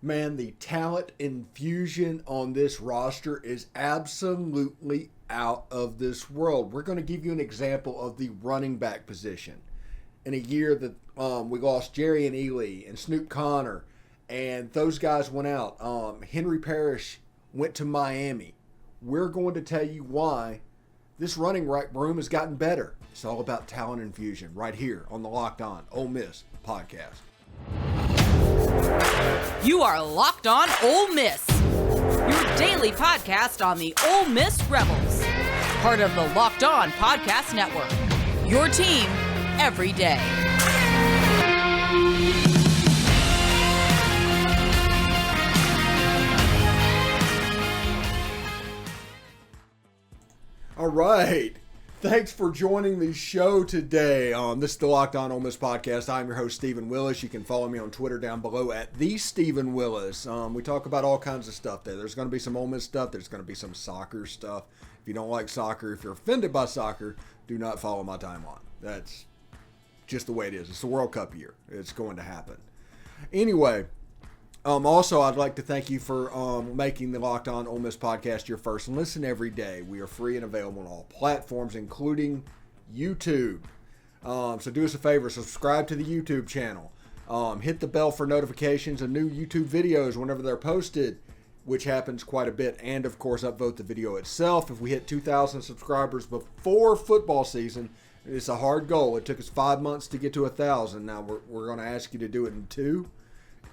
Man, the talent infusion on this roster is absolutely out of this world. We're going to give you an example of the running back position. In a year that we lost Jerry and Ely and Snoop Connor, and those guys went out. Henry Parrish went to Miami. We're going to tell you why this running room has gotten better. It's all about talent infusion right here on the Locked On Ole Miss podcast. You are Locked On Ole Miss, your daily podcast on the Ole Miss Rebels, part of the Locked On Podcast Network, your team every day. All right. Thanks for joining the show today. This is the Locked On Ole Miss podcast. I'm your host, Stephen Willis. You can follow me on Twitter down below at @TheStephenWillis. We talk about all kinds of stuff there. There's going to be some Ole Miss stuff. There's going to be some soccer stuff. If you don't like soccer, if you're offended by soccer, do not follow my timeline. That's just the way it is. It's the World Cup year. It's going to happen. Anyway, also, I'd like to thank you for making the Locked On Ole Miss podcast your first listen every day. We are free and available on all platforms, including YouTube. So do us a favor, subscribe to the YouTube channel. Hit the bell for notifications of new YouTube videos whenever they're posted, which happens quite a bit. And, of course, upvote the video itself. If we hit 2,000 subscribers before football season, it's a hard goal. It took us 5 months to get to 1,000. Now we're going to ask you to do it in 2.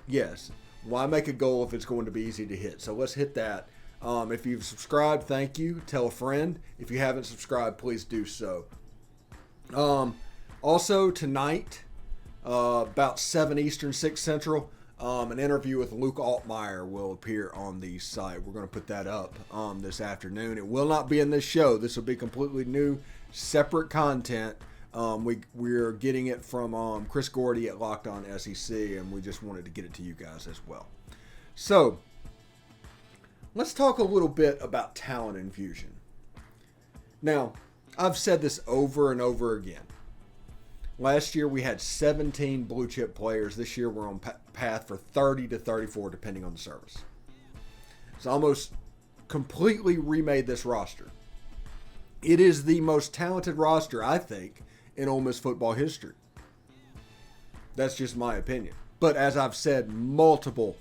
Yes. Why make a goal if it's going to be easy to hit? So let's hit that. If you've subscribed, thank you. Tell a friend. If you haven't subscribed, please do so. Also, tonight, about 7 Eastern, 6 Central, an interview with Luke Altmaier will appear on the site. We're going to put that up this afternoon. It will not be in this show. This will be completely new, separate content. We're getting it from Chris Gordy at Locked On SEC, and we just wanted to get it to you guys as well. So, let's talk a little bit about talent infusion. Now, I've said this over and over again. Last year we had 17 blue chip players. This year we're on path for 30 to 34, depending on the service. It's almost completely remade this roster. It is the most talented roster, I think, in Ole Miss football history. That's just my opinion. But as I've said multiple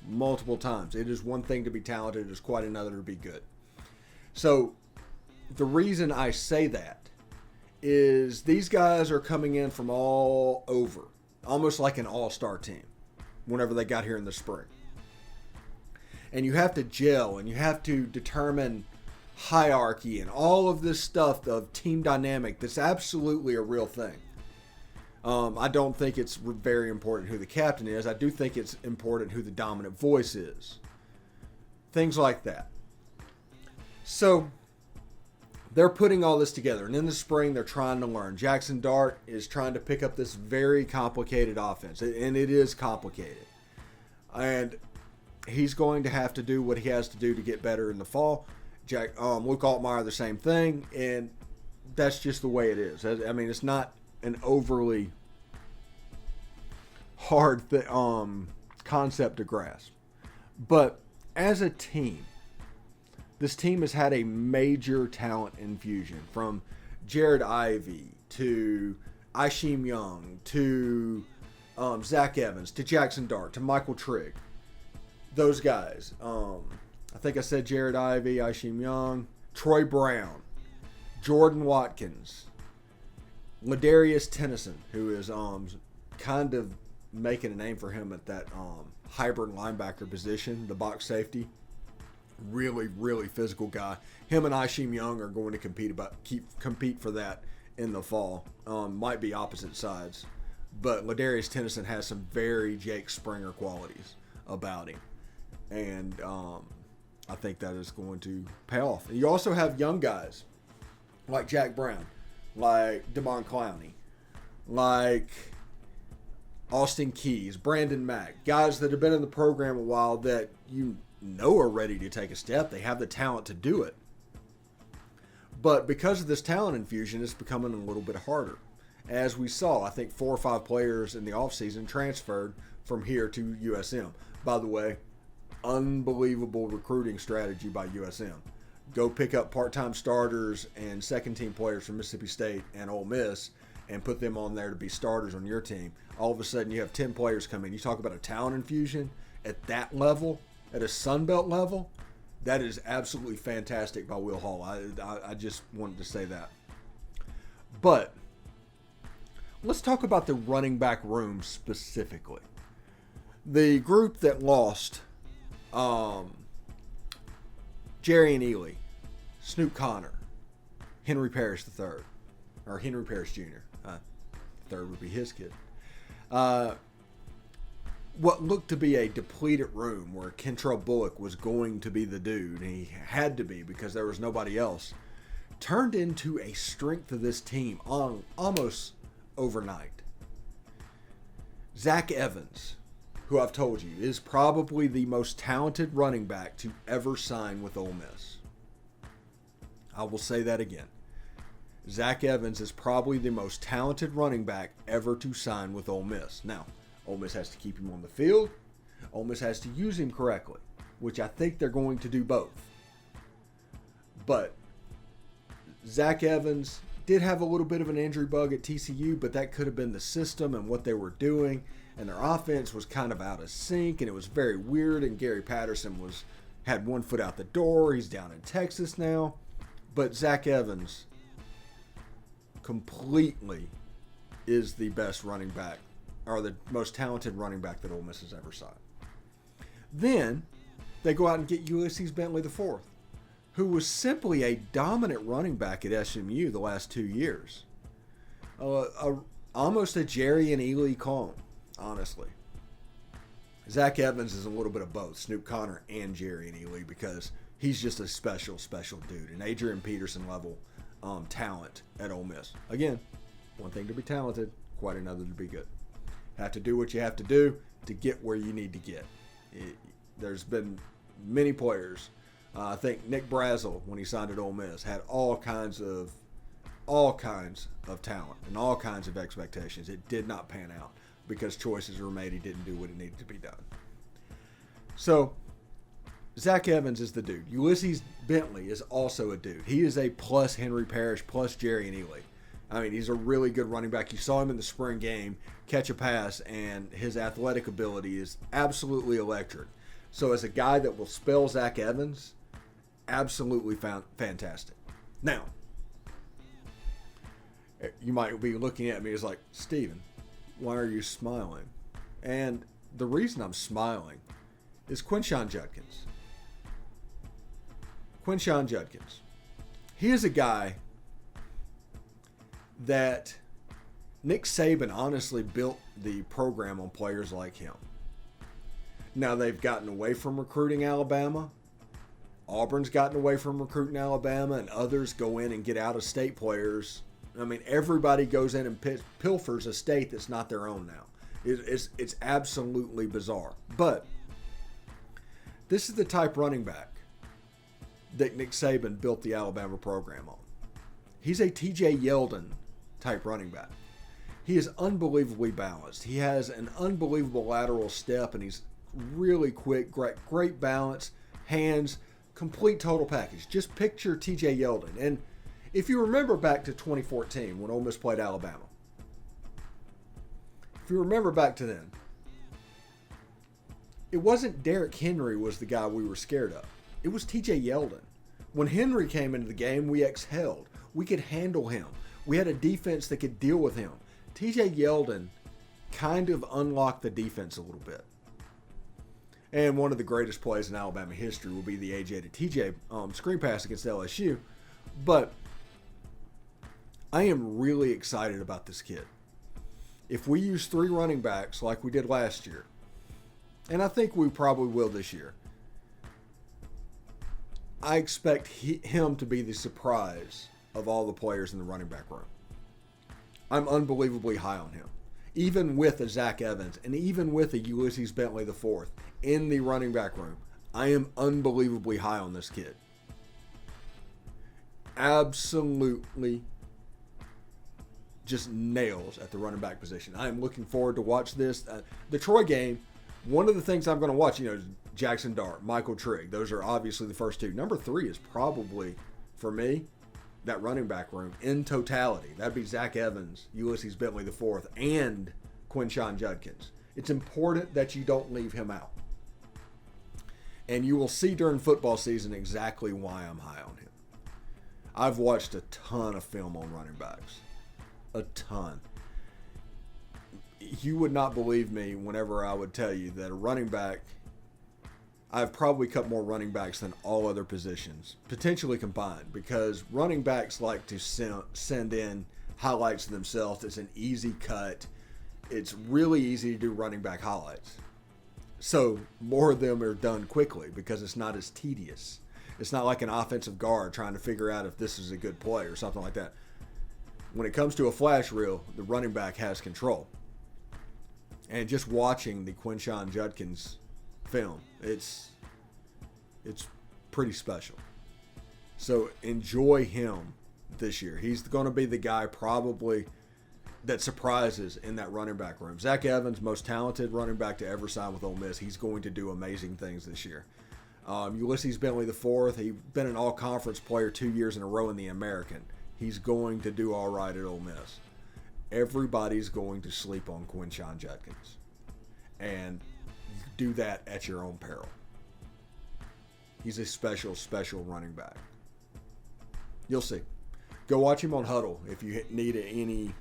times, it is one thing to be talented, it is quite another to be good. So the reason I say that is these guys are coming in from all over, almost like an all-star team, whenever they got here in the spring. And you have to gel, and you have to determine hierarchy and all of this stuff of team dynamic. That's absolutely a real thing. I don't think it's very important who the captain is. I do think it's important who the dominant voice is. Things like that. So they're putting all this together, and in the spring they're trying to learn. Jackson Dart is trying to pick up this very complicated offense, and it is complicated. And he's going to have to do what he has to do to get better in the fall. Luke Altmaier, the same thing, and that's just the way it is. I mean, it's not an overly hard concept to grasp. But as a team, this team has had a major talent infusion, from Jared Ivey to Isheem Young to Zach Evans to Jackson Dart to Michael Trigg. Those guys. I think I said Jared Ivey, Isheem Young, Troy Brown, Jordan Watkins, Ladarius Tennyson, who is kind of making a name for him at that hybrid linebacker position, the box safety. Really, really physical guy. Him and Isheem Young are going to compete for that in the fall. Might be opposite sides, but Ladarius Tennyson has some very Jake Springer qualities about him, and I think that is going to pay off. And you also have young guys like Jack Brown, like Damon Clowney, like Austin Keys, Brandon Mack, guys that have been in the program a while that you know are ready to take a step. They have the talent to do it. But because of this talent infusion, it's becoming a little bit harder. As we saw, I think 4 or 5 players in the offseason transferred from here to USM. By the way, unbelievable recruiting strategy by USM. Go pick up part-time starters and second-team players from Mississippi State and Ole Miss and put them on there to be starters on your team. All of a sudden, you have 10 players come in. You talk about a talent infusion at that level, at a Sun Belt level, that is absolutely fantastic by Will Hall. I just wanted to say that. But let's talk about the running back room specifically. The group that lost Jerry and Ely, Snoop Connor, Henry Parrish III, or Henry Parrish Jr. Third would be his kid. What looked to be a depleted room where Kentrell Bullock was going to be the dude, and he had to be because there was nobody else, turned into a strength of this team almost overnight. Zach Evans, who I've told you is probably the most talented running back to ever sign with Ole Miss. I will say that again. Zach Evans is probably the most talented running back ever to sign with Ole Miss. Now, Ole Miss has to keep him on the field. Ole Miss has to use him correctly, which I think they're going to do both. But Zach Evans did have a little bit of an injury bug at TCU, but that could have been the system and what they were doing. And their offense was kind of out of sync, and it was very weird. And Gary Patterson had one foot out the door. He's down in Texas now. But Zach Evans completely is the best running back, or the most talented running back that Ole Miss has ever signed. Then they go out and get Ulysses Bentley IV, who was simply a dominant running back at SMU the last 2 years. Almost a Jerry and Ely clone, honestly. Zach Evans is a little bit of both, Snoop Connor and Jerry and Ely, because he's just a special dude, an Adrian Peterson level talent at Ole Miss. Again, one thing to be talented, quite another to be good. Have to do what you have to do to get where you need to get. There's been many players. I think Nick Brazel, when he signed at Ole Miss, had all kinds of talent and all kinds of expectations. It did not pan out because choices were made. He didn't do what it needed to be done. So Zach Evans is the dude. Ulysses Bentley is also a dude. He is a plus Henry Parrish, plus Jerry and Ely. I mean, he's a really good running back. You saw him in the spring game catch a pass, and his athletic ability is absolutely electric. So as a guy that will spell Zach Evans, absolutely fantastic. Now, you might be looking at me as like, Steven, why are you smiling? And the reason I'm smiling is Quinshon Judkins. Quinshon Judkins. He is a guy that Nick Saban honestly built the program on players like him. Now they've gotten away from recruiting Alabama. Auburn's gotten away from recruiting Alabama, and others go in and get out-of-state players. I mean, everybody goes in and pilfers a state that's not their own now. It's absolutely bizarre. But this is the type running back that Nick Saban built the Alabama program on. He's a T.J. Yeldon type running back. He is unbelievably balanced. He has an unbelievable lateral step, and he's really quick, great balance, hands, complete total package. Just picture T.J. Yeldon. And if you remember back to 2014 when Ole Miss played Alabama, if you remember back to then, it wasn't Derrick Henry was the guy we were scared of. It was T.J. Yeldon. When Henry came into the game, we exhaled. We could handle him. We had a defense that could deal with him. T.J. Yeldon kind of unlocked the defense a little bit. And one of the greatest plays in Alabama history will be the AJ to TJ screen pass against LSU. But I am really excited about this kid. If we use 3 running backs like we did last year, and I think we probably will this year, I expect him to be the surprise of all the players in the running back room. I'm unbelievably high on him. Even with a Zach Evans and even with a Ulysses Bentley IV in the running back room, I am unbelievably high on this kid. Absolutely just nails at the running back position. I am looking forward to watch this. The Troy game, one of the things I'm going to watch, Jackson Dart, Michael Trigg. Those are obviously the first two. Number 3 is probably, for me, that running back room in totality. That'd be Zach Evans, Ulysses Bentley IV, and Quinshon Judkins. It's important that you don't leave him out. And you will see during football season exactly why I'm high on him. I've watched a ton of film on running backs. A ton. You would not believe me whenever I would tell you that a running back, I've probably cut more running backs than all other positions, potentially combined, because running backs like to send in highlights themselves. It's an easy cut. It's really easy to do running back highlights. So more of them are done quickly because it's not as tedious. It's not like an offensive guard trying to figure out if this is a good play or something like that. When it comes to a flash reel, the running back has control. And just watching the Quinshon Judkins film, it's pretty special. So enjoy him this year. He's going to be the guy probably that surprises in that running back room. Zach Evans, most talented running back to ever sign with Ole Miss. He's going to do amazing things this year. Ulysses Bentley IV, he's been an all-conference player 2 years in a row in the American. He's going to do all right at Ole Miss. Everybody's going to sleep on Quinshon Judkins. And you do that at your own peril. He's a special, special running back. You'll see. Go watch him on Huddle if you need any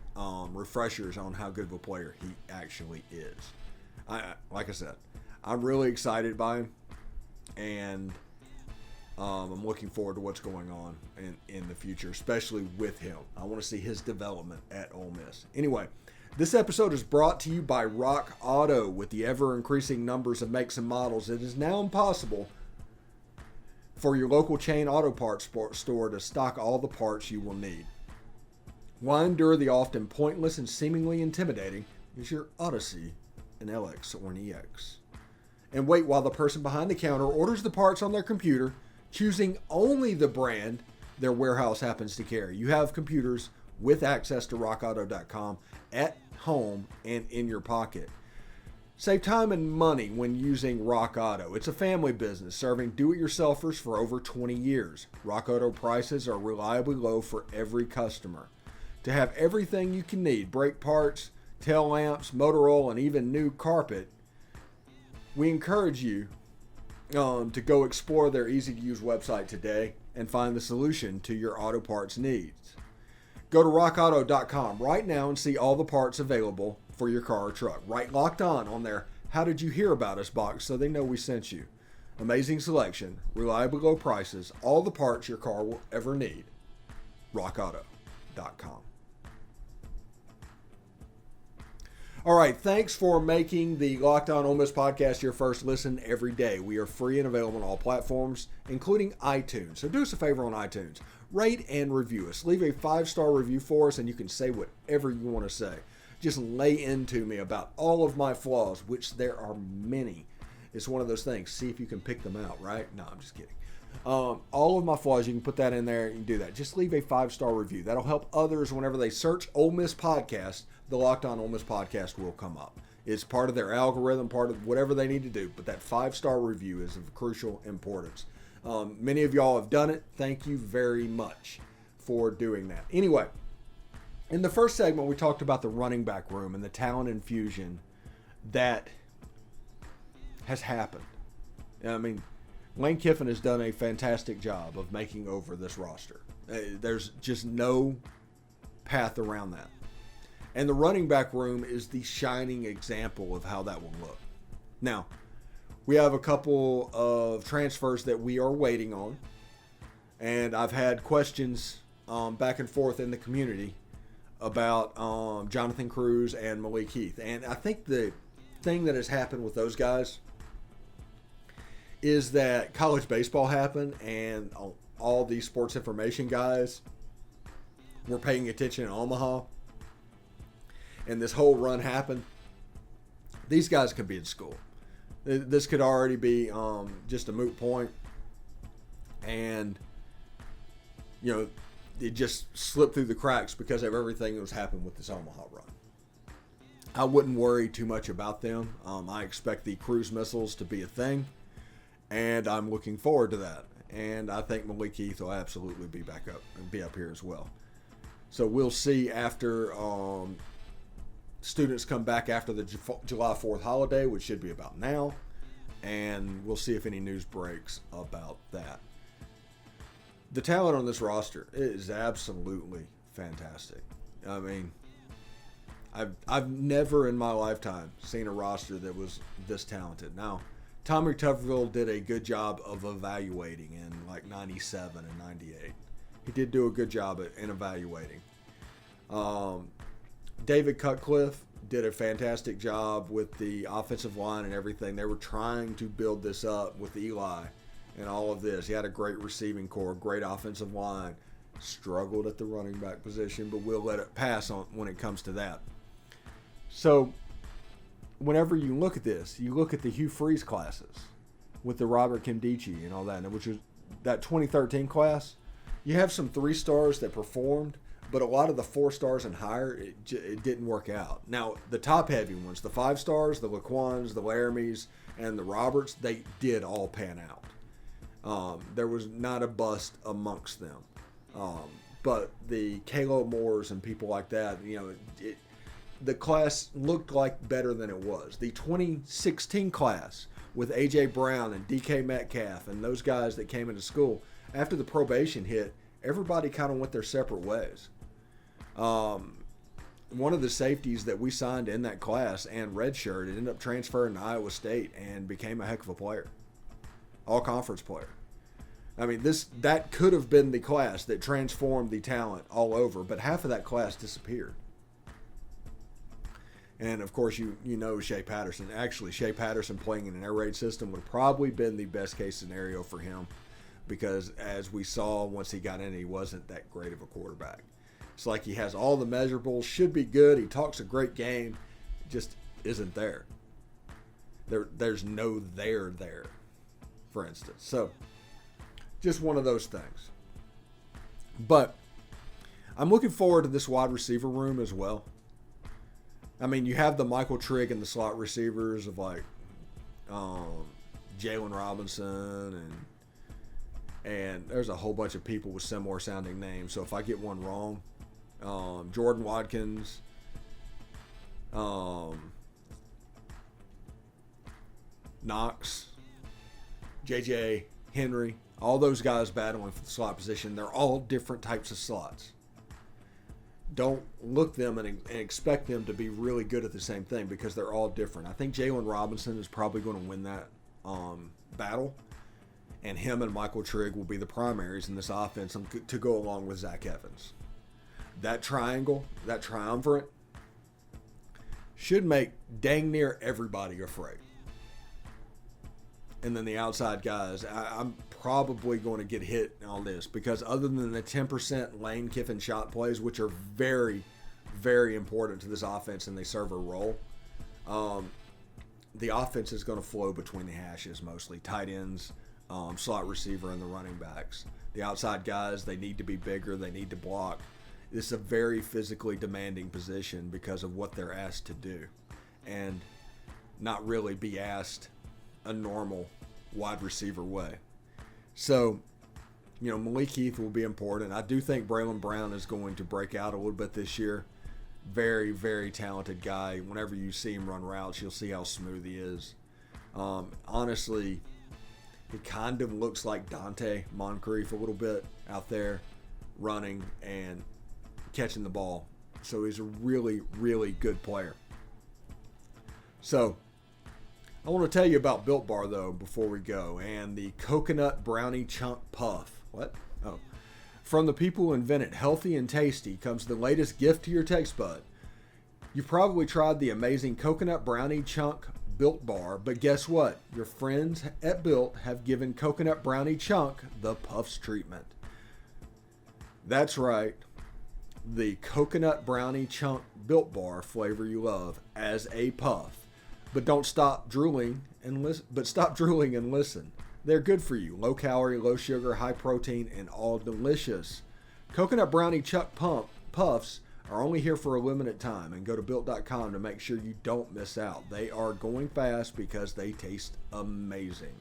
refreshers on how good of a player he actually is. Like I said, I'm really excited by him. And I'm looking forward to what's going on in the future, especially with him. I want to see his development at Ole Miss. Anyway, this episode is brought to you by Rock Auto. With the ever-increasing numbers of makes and models, it is now impossible for your local chain auto parts store to stock all the parts you will need. Why endure the often pointless and seemingly intimidating is your Odyssey, an LX or an EX? And wait while the person behind the counter orders the parts on their computer, choosing only the brand their warehouse happens to carry. You have computers with access to rockauto.com at home and in your pocket. Save time and money when using Rock Auto. It's a family business serving do-it-yourselfers for over 20 years. Rock Auto prices are reliably low for every customer. To have everything you can need, brake parts, tail lamps, motor oil, and even new carpet, we encourage you to go explore their easy-to-use website today and find the solution to your auto parts needs. Go to rockauto.com right now and see all the parts available for your car or truck. Write Locked On their How Did You Hear About Us box so they know we sent you. Amazing selection, reliably low prices, all the parts your car will ever need. rockauto.com. All right, thanks for making the Locked On Ole Miss podcast your first listen every day. We are free and available on all platforms, including iTunes. So do us a favor on iTunes. Rate and review us. Leave a 5-star review for us, and you can say whatever you want to say. Just lay into me about all of my flaws, which there are many. It's one of those things. See if you can pick them out, right? No, I'm just kidding. All of my flaws, you can put that in there. You can do that. Just leave a 5-star review. That'll help others whenever they search Ole Miss Podcast. The Locked On Ole Miss Podcast will come up. It's part of their algorithm, part of whatever they need to do. But that 5-star review is of crucial importance. Many of y'all have done it. Thank you very much for doing that. Anyway, in the first segment, we talked about the running back room and the talent infusion that has happened. I mean, Lane Kiffin has done a fantastic job of making over this roster. There's just no path around that. And the running back room is the shining example of how that will look. Now, we have a couple of transfers that we are waiting on. And I've had questions back and forth in the community about Jonathan Cruz and Malik Heath. And I think the thing that has happened with those guys is that college baseball happened and all these sports information guys were paying attention in Omaha. And this whole run happened. These guys could be in school. This could already be just a moot point. And, you know, it just slipped through the cracks because of everything that was happening with this Omaha run. I wouldn't worry too much about them. I expect the cruise missiles to be a thing. And I'm looking forward to that. And I think Malik Heath will absolutely be back up and be up here as well. So we'll see after students come back after the July 4th holiday, which should be about now. And we'll see if any news breaks about that. The talent on this roster is absolutely fantastic. I mean, I've never in my lifetime seen a roster that was this talented. Now, Tommy Tuberville did a good job of evaluating in like 97 and 98. He did do a good job in evaluating. David Cutcliffe did a fantastic job with the offensive line and everything. They were trying to build this up with Eli and all of this. He had a great receiving core, great offensive line. Struggled at the running back position, but we'll let it pass on when it comes to that. So whenever you look at this, you look at the Hugh Freeze classes with the Robert Kimdichie and all that, which was that 2013 class. You have some 3-stars that performed, but a lot of the 4-stars and higher, it didn't work out. Now, the top-heavy ones, the 5-stars, the Laquans, the Laramies, and the Roberts, they did all pan out. There was not a bust amongst them. But the Kalo Moores and people like that, the class looked like better than it was. The 2016 class with A.J. Brown and D.K. Metcalf and those guys that came into school, after the probation hit, everybody kind of went their separate ways. One of the safeties that we signed in that class and redshirt ended up transferring to Iowa State and became a heck of a player. All-conference player. I mean, that could have been the class that transformed the talent all over, but half of that class disappeared. And, of course, you know Shea Patterson. Actually, Shea Patterson playing in an air raid system would have probably been the best-case scenario for him because, as we saw once he got in, he wasn't that great of a quarterback. It's like he has all the measurables, should be good. He talks a great game, just isn't there. There's no there, for instance. So, just one of those things. But I'm looking forward to this wide receiver room as well. I mean, you have the Michael Trigg and the slot receivers of like Jaylen Robinson and there's a whole bunch of people with similar sounding names. So if I get one wrong, Jordan Watkins, Knox, JJ Henry, all those guys battling for the slot position. They're all different types of slots. Don't look them and expect them to be really good at the same thing because they're all different. I think Jaylen Robinson is probably going to win that battle, and him and Michael Trigg will be the primaries in this offense to go along with Zach Evans. That triangle, that triumvirate, should make dang near everybody afraid. And then the outside guys, I'm probably going to get hit on this because other than the 10% Lane Kiffin shot plays, which are very, very important to this offense and they serve a role, the offense is going to flow between the hashes mostly. Tight ends, slot receiver, and the running backs. The outside guys, they need to be bigger. They need to block. This is a very physically demanding position because of what they're asked to do and not really be asked a normal wide receiver way. So, Malik Heath will be important. I do think Braylon Brown is going to break out a little bit this year. Very, very talented guy. Whenever you see him run routes, you'll see how smooth he is. Honestly, he kind of looks like Dante Moncrief a little bit out there running and catching the ball. So he's a really, really good player. So, I want to tell you about Built Bar, though, before we go, and the Coconut Brownie Chunk Puff. What? Oh. From the people who invented healthy and tasty comes the latest gift to your taste bud. You've probably tried the amazing Coconut Brownie Chunk Built Bar, but guess what? Your friends at Built have given Coconut Brownie Chunk the Puffs treatment. That's right. The Coconut Brownie Chunk Built Bar flavor you love as a puff. But don't stop drooling and listen. They're good for you. Low calorie, low sugar, high protein, and all delicious. Coconut Brownie Chunk Puffs are only here for a limited time. And go to Built.com to make sure you don't miss out. They are going fast because they taste amazing.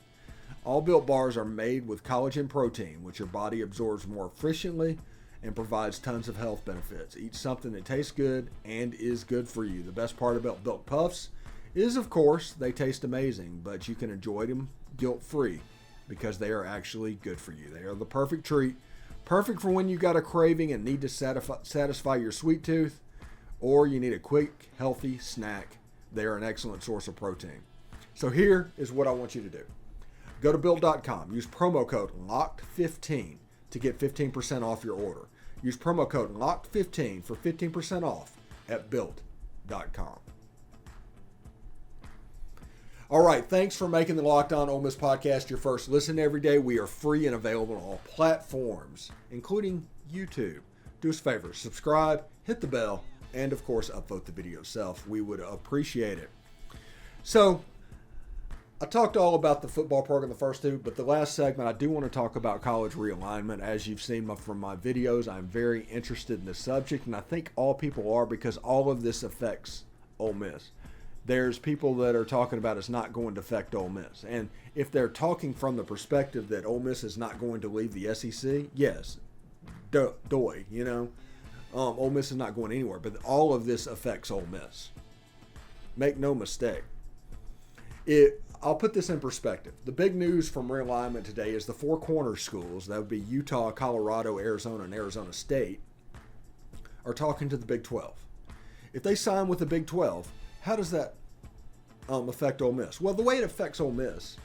All Built bars are made with collagen protein, which your body absorbs more efficiently and provides tons of health benefits. Eat something that tastes good and is good for you. The best part about Built Puffs is, of course, they taste amazing, but you can enjoy them guilt-free because they are actually good for you. They are the perfect treat, perfect for when you got a craving and need to satisfy your sweet tooth, or you need a quick, healthy snack. They are an excellent source of protein. So here is what I want you to do. Go to Built.com. Use promo code LOCKED15 to get 15% off your order. Use promo code LOCKED15 for 15% off at Built.com. All right, thanks for making the Locked On Ole Miss podcast your first listen every day. We are free and available on all platforms, including YouTube. Do us a favor, subscribe, hit the bell, and of course, upvote the video yourself. We would appreciate it. So, I talked all about the football program the first two, but the last segment, I do want to talk about college realignment. As you've seen from my videos, I'm very interested in the subject, and I think all people are because all of this affects Ole Miss. There's people that are talking about it's not going to affect Ole Miss. And if they're talking from the perspective that Ole Miss is not going to leave the SEC, yes, Ole Miss is not going anywhere. But all of this affects Ole Miss. Make no mistake. I'll put this in perspective. The big news from realignment today is the four corner schools, that would be Utah, Colorado, Arizona, and Arizona State, are talking to the Big 12. If they sign with the Big 12, how does that affect Ole Miss? Well, the way it affects Ole Miss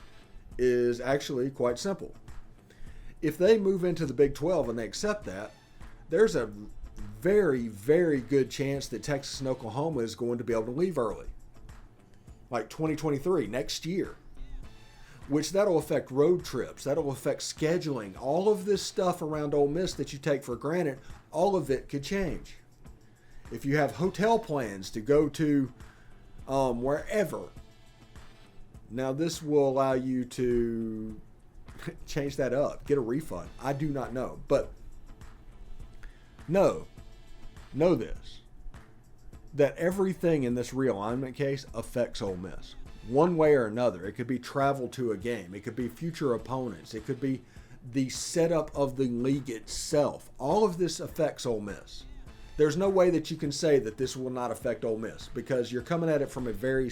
is actually quite simple. If they move into the Big 12 and they accept that, there's a very, very good chance that Texas and Oklahoma is going to be able to leave early. Like 2023, next year. Which that'll affect road trips. That'll affect scheduling. All of this stuff around Ole Miss that you take for granted, all of it could change. If you have hotel plans to go to wherever, now this will allow you to change that up, get a refund. I do not know. But know this, that everything in this realignment case affects Ole Miss one way or another. It could be travel to a game. It could be future opponents. It could be the setup of the league itself. All of this affects Ole Miss. There's no way that you can say that this will not affect Ole Miss because you're coming at it from a very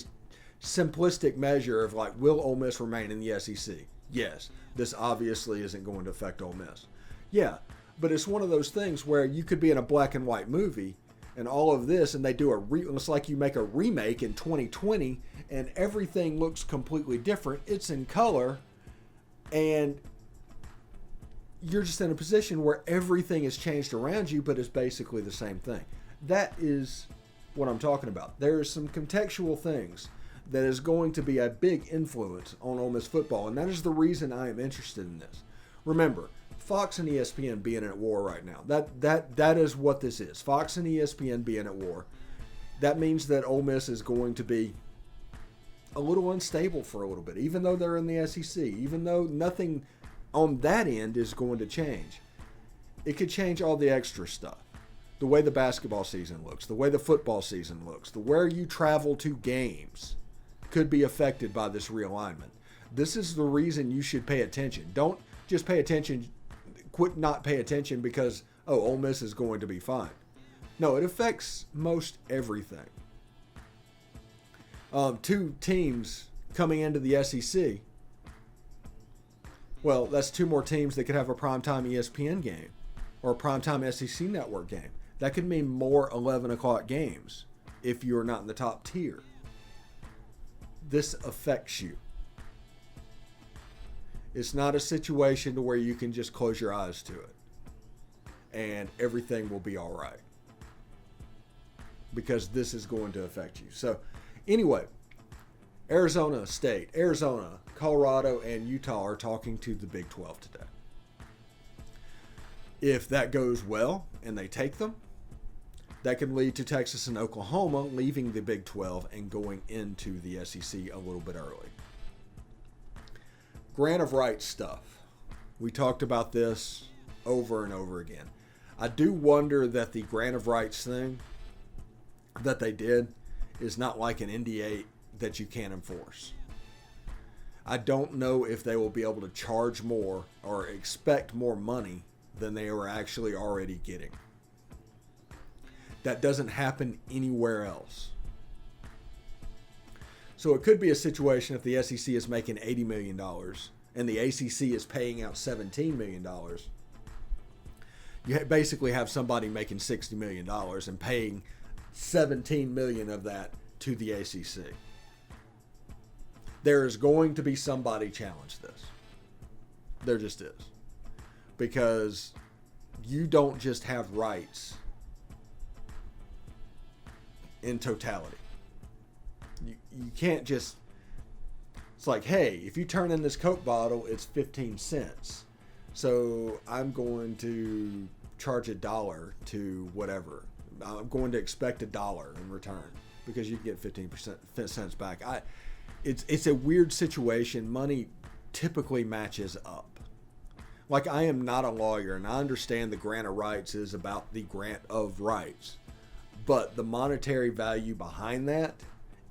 simplistic measure of like, will Ole Miss remain in the SEC? Yes, this obviously isn't going to affect Ole Miss. Yeah, but it's one of those things where you could be in a black and white movie and all of this, and they do it's like you make a remake in 2020 and everything looks completely different. It's in color and you're just in a position where everything has changed around you, but it's basically the same thing. That is what I'm talking about. There are some contextual things that is going to be a big influence on Ole Miss football, and that is the reason I am interested in this. Remember, Fox and ESPN being at war right now. That is what this is. Fox and ESPN being at war. That means that Ole Miss is going to be a little unstable for a little bit, even though they're in the SEC, even though nothing on that end is going to change. It could change all the extra stuff. The way the basketball season looks, the way the football season looks, the where you travel to games could be affected by this realignment. This is the reason you should pay attention. Don't just pay attention, quit not pay attention because, Ole Miss is going to be fine. No, it affects most everything. Two teams coming into the SEC, well, that's two more teams that could have a primetime ESPN game or a primetime SEC network game. That could mean more 11 o'clock games if you're not in the top tier. This affects you. It's not a situation to where you can just close your eyes to it and everything will be all right, because this is going to affect you. So anyway, Arizona State, Arizona, Colorado, and Utah are talking to the Big 12 today. If that goes well and they take them, that can lead to Texas and Oklahoma leaving the Big 12 and going into the SEC a little bit early. Grant of rights stuff. We talked about this over and over again. I do wonder that the grant of rights thing that they did is not like an NDA that you can't enforce. I don't know if they will be able to charge more or expect more money than they are actually already getting. That doesn't happen anywhere else. So it could be a situation if the SEC is making $80 million and the ACC is paying out $17 million. You basically have somebody making $60 million and paying $17 million of that to the ACC. There is going to be somebody challenge this. There just is. Because you don't just have rights in totality. You can't just, it's like, hey, if you turn in this Coke bottle, it's 15 cents. So I'm going to charge $1 to whatever. I'm going to expect $1 in return because you can get 15 cents back. It's a weird situation. Money typically matches up. Like, I am not a lawyer, and I understand the grant of rights is about the grant of rights. But the monetary value behind that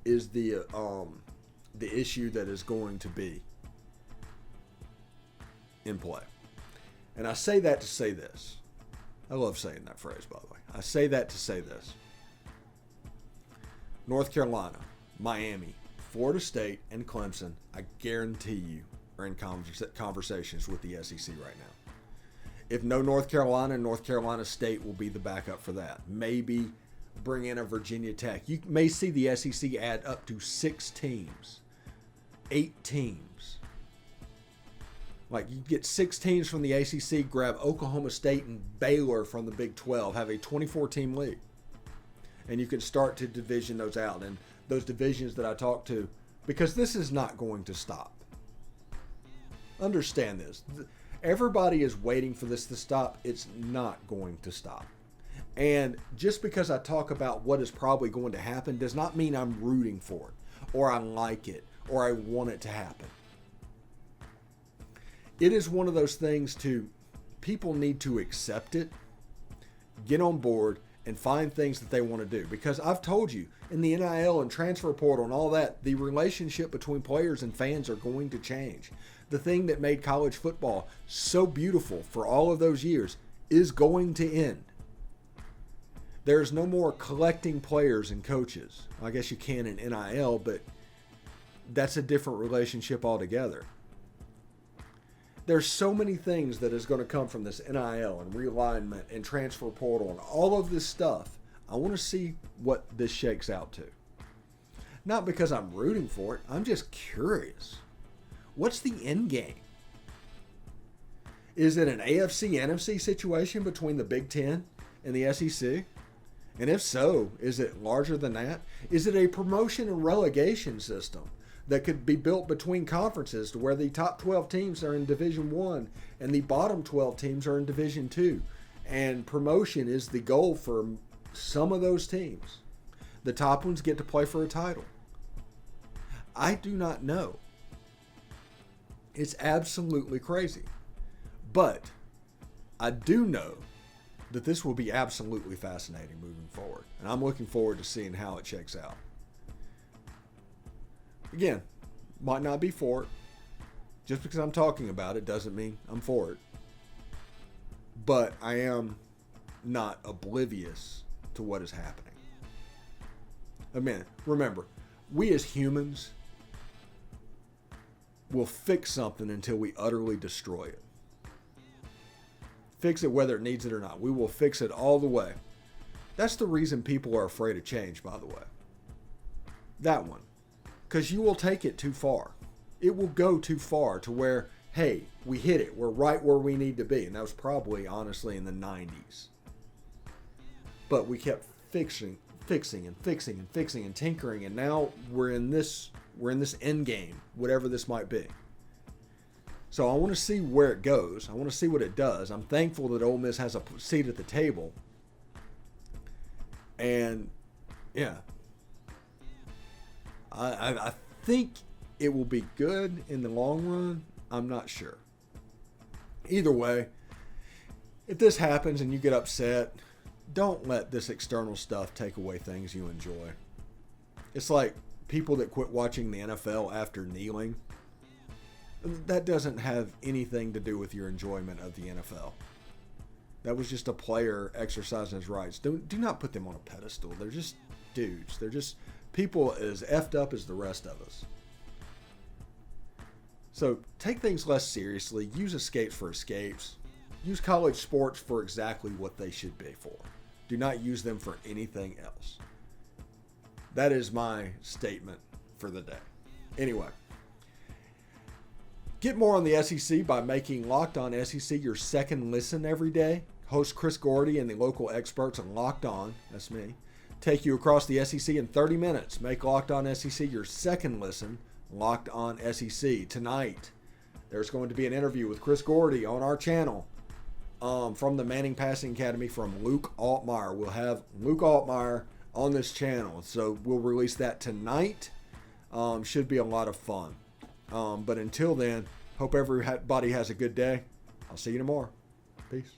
is the issue that is going to be in play. And I say that to say this. I love saying that phrase, by the way. I say that to say this. North Carolina, Miami, Florida State, and Clemson, I guarantee you, are in conversations with the SEC right now. If no North Carolina, North Carolina State will be the backup for that. Maybe bring in a Virginia Tech. You may see the SEC add up to 6 teams, 8 teams. Like, you get 6 teams from the ACC, grab Oklahoma State and Baylor from the Big 12, have a 24-team league. And you can start to division those out. And those divisions that I talked to, because this is not going to stop. Understand this. Everybody is waiting for this to stop. It's not going to stop. And just because I talk about what is probably going to happen does not mean I'm rooting for it, or I like it, or I want it to happen. It is one of those things people need to accept it, get on board, and find things that they want to do. Because I've told you, in the NIL and transfer portal and all that, the relationship between players and fans are going to change. The thing that made college football so beautiful for all of those years is going to end. There's no more collecting players and coaches. I guess you can in NIL, but that's a different relationship altogether. There's so many things that is going to come from this NIL and realignment and transfer portal and all of this stuff. I want to see what this shakes out to. Not because I'm rooting for it. I'm just curious. What's the end game? Is it an AFC, NFC situation between the Big Ten and the SEC? And if so, is it larger than that? Is it a promotion and relegation system that could be built between conferences to where the top 12 teams are in Division 1 and the bottom 12 teams are in Division 2? And promotion is the goal for some of those teams. The top ones get to play for a title. I do not know. It's absolutely crazy. But I do know that this will be absolutely fascinating moving forward. And I'm looking forward to seeing how it shakes out. Again, might not be for it. Just because I'm talking about it doesn't mean I'm for it. But I am not oblivious to what is happening. I mean, remember, we as humans will fix something until we utterly destroy it. Fix it whether it needs it or not. We will fix it all the way. That's the reason people are afraid of change, by the way. That one. Because you will take it too far. It will go too far to where, hey, we hit it. We're right where we need to be. And that was probably, honestly, in the 90s. But we kept fixing and tinkering. And now we're in this end game, whatever this might be. So I want to see where it goes. I want to see what it does. I'm thankful that Ole Miss has a seat at the table. And, yeah. I think it will be good in the long run. I'm not sure. Either way, if this happens and you get upset, don't let this external stuff take away things you enjoy. It's like people that quit watching the NFL after kneeling. That doesn't have anything to do with your enjoyment of the NFL. That was just a player exercising his rights. Do not put them on a pedestal. They're just dudes. They're just people as effed up as the rest of us. So take things less seriously. Use escapes for escapes. Use college sports for exactly what they should be for. Do not use them for anything else. That is my statement for the day. Anyway, get more on the SEC by making Locked On SEC your second listen every day. Host Chris Gordy and the local experts on Locked On, that's me, take you across the SEC in 30 minutes. Make Locked On SEC your second listen, Locked On SEC. Tonight, there's going to be an interview with Chris Gordy on our channel from the Manning Passing Academy from Luke Altmaier. We'll have Luke Altmaier on this channel, so we'll release that tonight. Should be a lot of fun. But until then, hope everybody has a good day. I'll see you tomorrow. Peace.